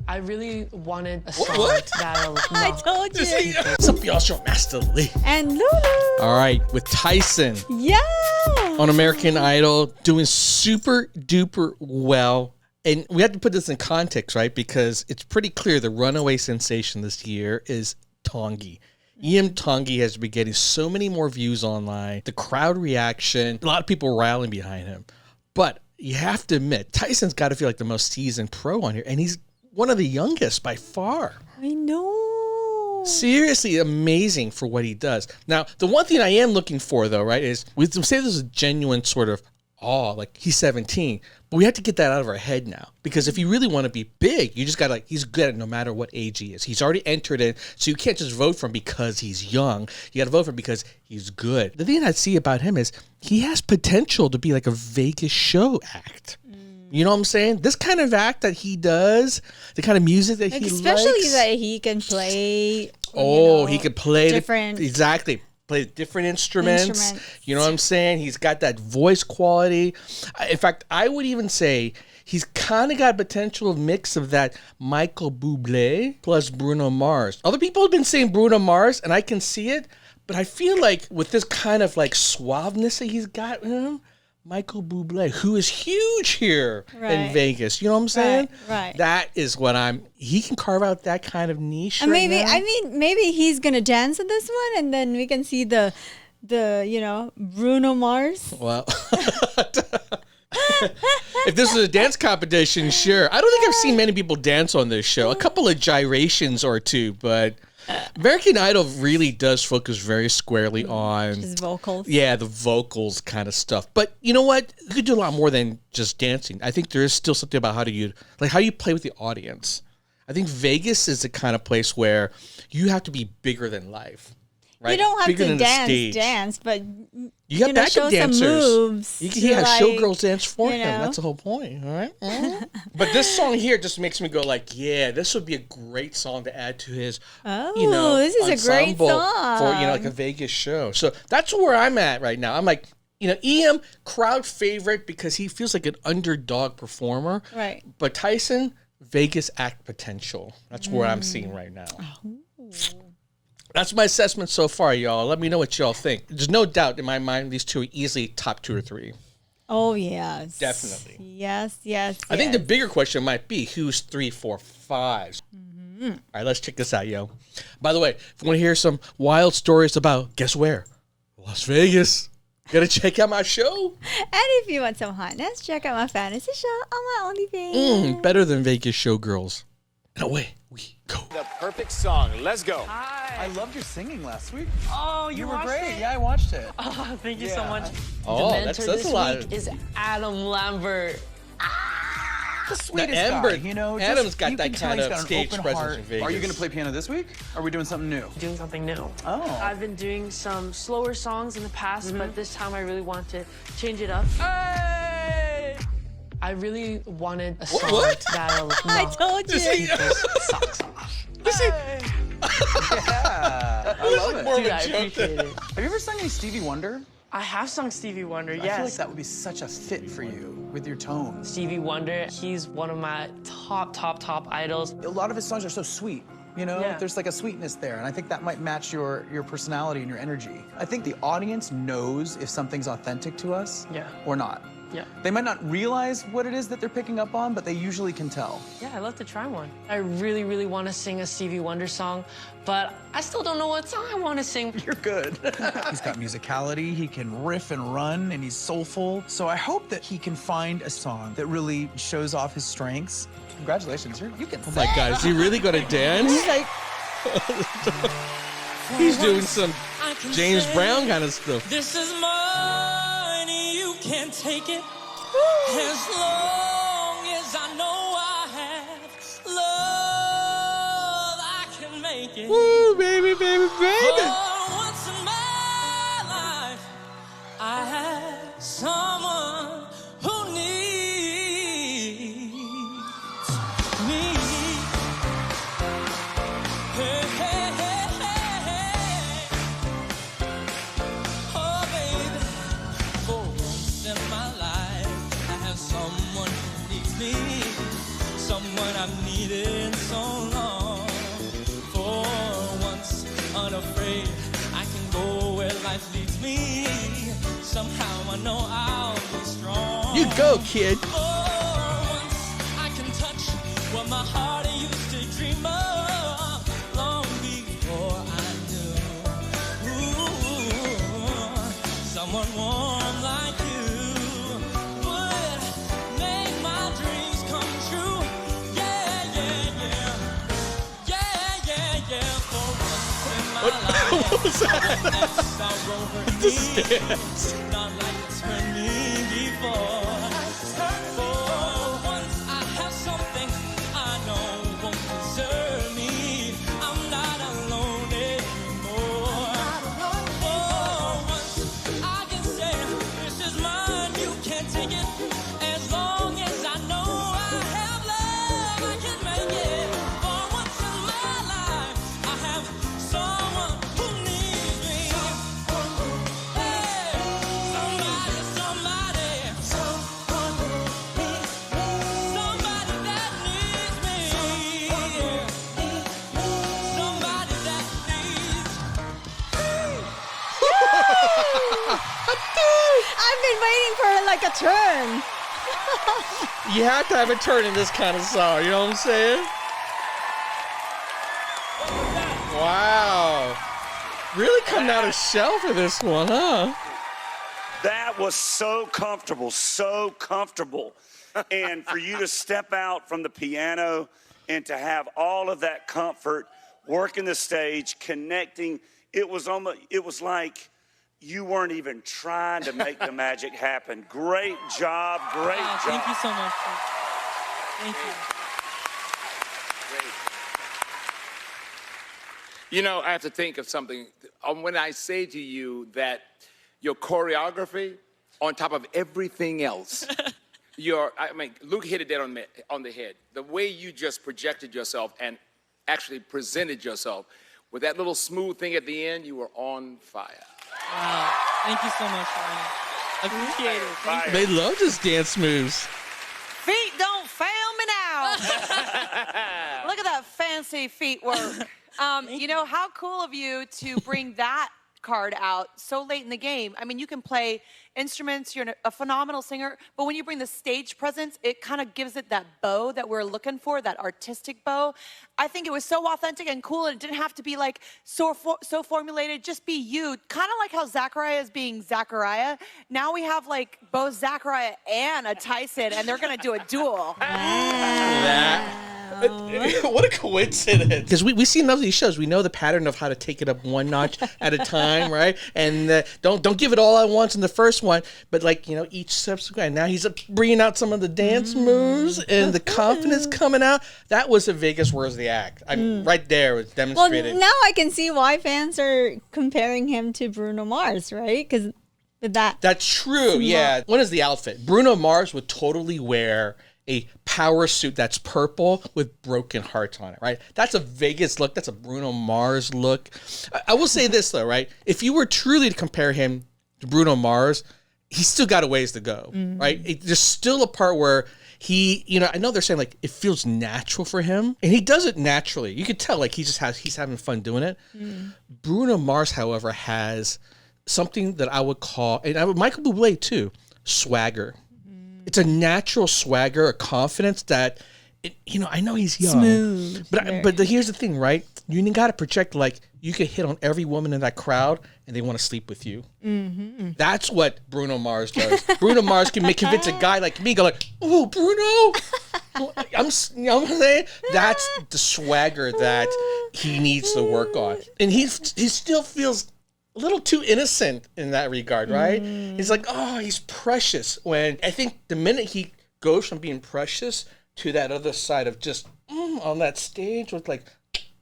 I really wanted a song that'll I told you. What's up, y'all? Show Master Lee. And Lulu. All right, with Tyson Yeah. on American Idol, doing super duper well. And we have to put this in context, right? Because it's pretty clear the runaway sensation this year is Tongi. Ian Tongi has been getting so many more views online. The crowd reaction, a lot of people rallying behind him. But you have to admit, Tyson's got to feel like the most seasoned pro on here. And he's one of the youngest by far. I know. Seriously amazing for what he does. Now, the one thing I am looking for, though, right, is we say there's a genuine sort of awe, like he's 17, but we have to get that out of our head now. Because if you really want to be big, you just got to, like, he's good no matter what age he is. He's already entered in, so you can't just vote for him because he's young. You got to vote for him because he's good. The thing I see about him is he has potential to be like a Vegas show act. You know what I'm saying? This kind of act that he does, the kind of music that he likes. Especially that he can play. He could play different. Play different instruments. You know what I'm saying? He's got that voice quality. In fact, I would even say he's kind of got potential mix of that Michael Bublé plus Bruno Mars. Other people have been saying Bruno Mars, and I can see it, but I feel like with this kind of like suaveness that he's got in him, Michael Bublé, who is huge here in Vegas. You know what I'm saying? Right. That is what he can carve out that kind of niche. And maybe maybe he's gonna dance in this one, and then we can see the Bruno Mars. Well, if this was a dance competition, sure. I don't think I've seen many people dance on this show. A couple of gyrations or two, but American Idol really does focus very squarely on his vocals. Yeah, the vocals kind of stuff. But you know what? You could do a lot more than just dancing. I think there is still something about how you play with the audience. I think Vegas is the kind of place where you have to be bigger than life. Right? You don't have bigger to than dance, but you got backup dancers. Some moves you can showgirls dance for him. That's the whole point, all right? But this song here just makes me go like, yeah, this would be a great song to add to his, this is a great song for like a Vegas show. So that's where I'm at right now. I'm like, EM crowd favorite because he feels like an underdog performer. Right. But Tyson, Vegas act potential. That's where I'm seeing right now. Oh. That's my assessment so far, y'all. Let me know what y'all think. There's no doubt in my mind these two are easily top 2 or 3. Oh, yes. Definitely. Yes. I think the bigger question might be who's 3, 4, 5. All right, let's check this out, yo. By the way, if you want to hear some wild stories about, guess where? Las Vegas. Gotta check out my show. And if you want some hotness, check out my fantasy show on my OnlyFans. Better than Vegas showgirls. And away we go. The perfect song. Let's go. Hi. I loved your singing last week. Oh, You were watched great. it? Yeah, I watched it. Oh, thank you so much. Oh, the that's mentor a this lot. week is Adam Lambert. The sweetest Amber, guy, Adam's got you that can tell kind he's of got an stage open presence heart. in Vegas. Are you going to play piano this week? Or are we doing something new? Doing something new. Oh. I've been doing some slower songs in the past, but this time I really want to change it up. Hey! I really wanted a song What? that'll I told you. people's socks off. Yeah, I love it. More of Dude, a I joke appreciate than- it. Have you ever sung any Stevie Wonder? I have sung Stevie Wonder, I yes. feel like that would be such a fit for you with your tone. Stevie Wonder, he's one of my top idols. A lot of his songs are so sweet. You know, Yeah. there's like a sweetness there, and I think that might match your personality and your energy. I think the audience knows if something's authentic to us or not. Yeah. They might not realize what it is that they're picking up on, but they usually can tell. Yeah, I'd love to try one. I really want to sing a Stevie Wonder song, but I still don't know what song I want to sing. You're good. He's got musicality, he can riff and run, and he's soulful. So I hope that he can find a song that really shows off his strengths. Congratulations, you can Oh my God, is he really going to dance? He's like, He's doing some James Brown kind of stuff. This is money, you can't take it. As long as I know I have love, I can make it. Woo, baby. For once in my life, I have someone who needs me. Hey, hey, hey, hey. Oh, baby, for once in my life, I have someone who needs me, someone I've needed somehow I know I'll be strong. You go, kid. Once I can touch what my heart used to dream of long before I knew. Ooh, someone warm like you would make my dreams come true. Yeah, yeah, yeah. Yeah, yeah, yeah. For once in my life, What was that? sorrow hurt The me. stance. Not like it's hurt me before. For once I have something I know won't desert me. I'm not alone anymore. For once I can say this is mine, you can't take it. As long as I know I have love, I can make it. For once in my life, I have someone who needs me. Hey, somebody that needs me. Somebody that needs. I've been waiting for like a turn. You have to have a turn in this kind of song. You know what I'm saying? Wow. Really coming out of shell for this one, huh? That was so comfortable, so comfortable. And for you to step out from the piano and to have all of that comfort, working the stage, connecting, it was like you weren't even trying to make the magic happen. Great job, great Wow, job. thank you so much. Thank you. You know, I have to think of something. When I say to you that your choreography, on top of everything else, Luke hit it dead on the head. The way you just projected yourself and actually presented yourself with that little smooth thing at the end, you were on fire. Wow. Thank you so much, Ronnie. Appreciate it. Thank you. They love this dance moves. Feet don't fail me now. Look at that fancy feet work. You know, how cool of you to bring that card out so late in the game. I mean, you can play instruments, you're a phenomenal singer, but when you bring the stage presence, it kind of gives it that bow that we're looking for, that artistic bow. I think it was so authentic and cool, and it didn't have to be like so formulated, just be you. Kind of like how Zachariah is being Zachariah. Now we have like both Zachariah and a Tyson, and they're gonna do a duel. What a coincidence. Because we see enough of these shows. We know the pattern of how to take it up one notch at a time, right? And don't give it all at once in the first one, but like, you know, each subsequent. Now he's bringing out some of the dance moves and the confidence coming out. That was a Vegas Where's the Act. Right there was demonstrated. Well, now I can see why fans are comparing him to Bruno Mars, right? Because that's true. Yeah. What is the outfit? Bruno Mars would totally wear a power suit that's purple with broken hearts on it, right? That's a Vegas look. That's a Bruno Mars look. I will say this, though, right? If you were truly to compare him to Bruno Mars, he's still got a ways to go, right? There's still a part where he, you know, I know they're saying, like, it feels natural for him, and he does it naturally. You could tell, like, he's having fun doing it. Bruno Mars, however, has something that I would call, and Michael Bublé, too, swagger. It's a natural swagger, a confidence that, you know, I know he's young. Smooth. But here's the thing, right? You got to project, like, you could hit on every woman in that crowd and they want to sleep with you. That's what Bruno Mars does. Bruno Mars can convince a guy like me, go like, oh, Bruno. I'm saying that's the swagger that he needs to work on. And he still feels a little too innocent in that regard, right? He's like, oh, he's precious. When I think the minute he goes from being precious to that other side of just on that stage with like,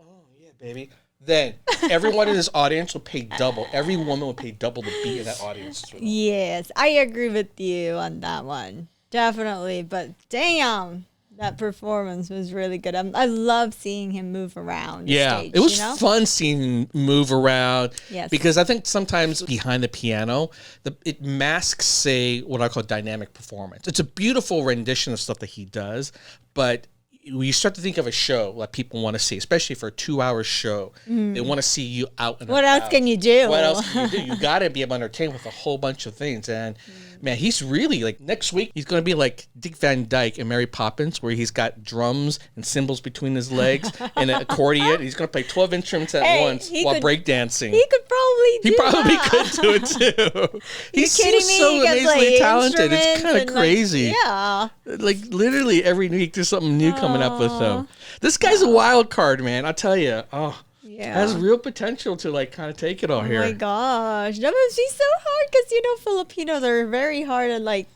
oh yeah, baby, then everyone in his audience will pay double. Every woman will pay double to be in that audience. Yes, I agree with you on that one. Definitely. But damn, that performance was really good. I love seeing him move around the stage, it was you know? fun seeing him move around. Yes. Because I think sometimes behind the piano, it masks, say, what I call dynamic performance. It's a beautiful rendition of stuff that he does, but when you start to think of a show that people want to see, especially for a 2-hour show, they want to see you out and What about. else can you do? What else can you do? You got to be able to entertain with a whole bunch of things. And man, he's really like, next week, he's going to be like Dick Van Dyke in Mary Poppins, where he's got drums and cymbals between his legs and an accordion. He's going to play 12 instruments at once while breakdancing. He could probably do that. Could do it too. He seems me? so He gets, amazingly like, talented. It's instruments kind of and, crazy. Like, yeah. Like literally every week there's something new coming up with him. This guy's a wild card, man. I tell you. Oh, Yeah. has real potential to like kind of take it all here. Oh my gosh, that must be so hard because Filipinos are very hard and like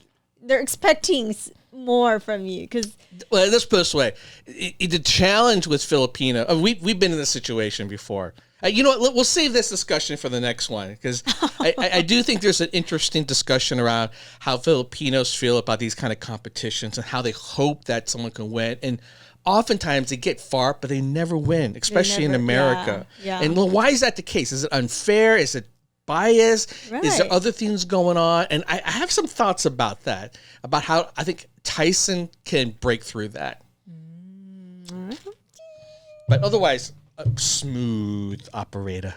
they're expecting more from you because. Well, let's put it this way: the challenge with Filipino, we've been in this situation before. You know what? We'll save this discussion for the next one because I do think there's an interesting discussion around how Filipinos feel about these kind of competitions and how they hope that someone can win. And oftentimes they get far, but they never win, especially in America. Yeah. And well, why is that the case? Is it unfair? Is it bias? Right. Is there other things going on? And I have some thoughts about that, about how I think Tyson can break through that. But otherwise, a smooth operator.